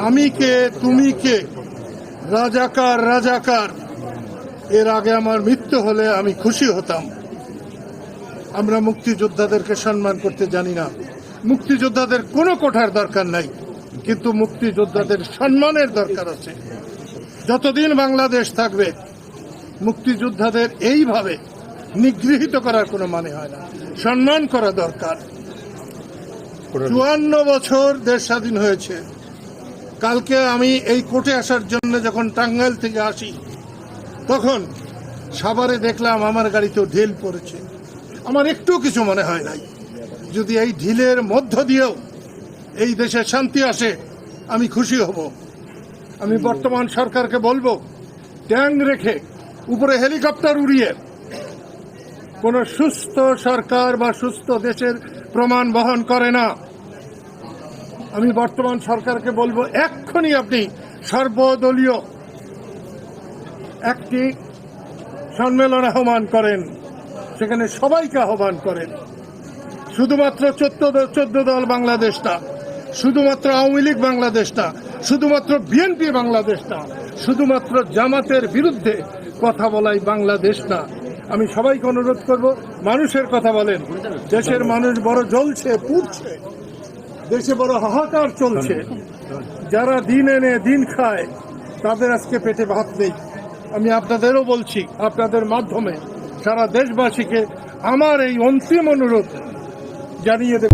আমি কে, তুমি কে, রাজাকার রাজাকার, এর আগে আমার মৃত্যু হলে আমি খুশি হতাম। আমরা মুক্তিযোদ্ধাদেরকে সম্মান করতে জানি না। মুক্তিযোদ্ধাদের কোনো কোঠার দরকার নাই, কিন্তু মুক্তিযোদ্ধাদের সম্মানের দরকার আছে। যতদিন বাংলাদেশ থাকবে মুক্তিযোদ্ধাদের এইভাবে নিগৃহীত করার কোনো মানে হয় না। সম্মান করা দরকার। 54 বছর দেশ স্বাধীন হয়েছে। কালকে আমি এই কোর্টে আসার জন্য যখন টাঙ্গাইল থেকে আসি, তখন সাভারে দেখলাম আমার গাড়িতেও ঢিল পড়েছে। আমার একটু কিছু মনে হয় নাই। যদি এই ঢিলের মধ্য দিয়েও এই দেশে শান্তি আসে, আমি খুশি হব। আমি বর্তমান সরকারকে বলবো, ট্যাঙ্ক রেখে উপরে হেলিকপ্টার উড়িয়ে কোন সুস্থ সরকার বা সুস্থ দেশের প্রমাণ বহন করে না। আমি বর্তমান সরকারকে বলবো, এক্ষুনি আপনি সর্বদলীয় একটি সম্মেলন আহ্বান করেন, সেখানে সবাইকে আহ্বান করেন। শুধুমাত্র 14 দল বাংলাদেশ না, শুধুমাত্র আওয়ামী লীগ বাংলাদেশ না, শুধুমাত্র বিএনপি বাংলাদেশ না, শুধুমাত্র জামাতের বিরুদ্ধে কথা বলাই বাংলাদেশ না। আমি সবাইকে অনুরোধ করব, মানুষের কথা বলেন। দেশের মানুষ বড় জ্বলছে, পুড়ছে, দেশে বড় হাহাকার চলছে। যারা দিন এনে দিন খায়, তাদের আজকে পেটে ভাত নেই। আমি আপনাদেরও বলছি, আপনাদের মাধ্যমে সারা দেশবাসীকে আমার এই অন্তিম অনুরোধ জানিয়ে দেব।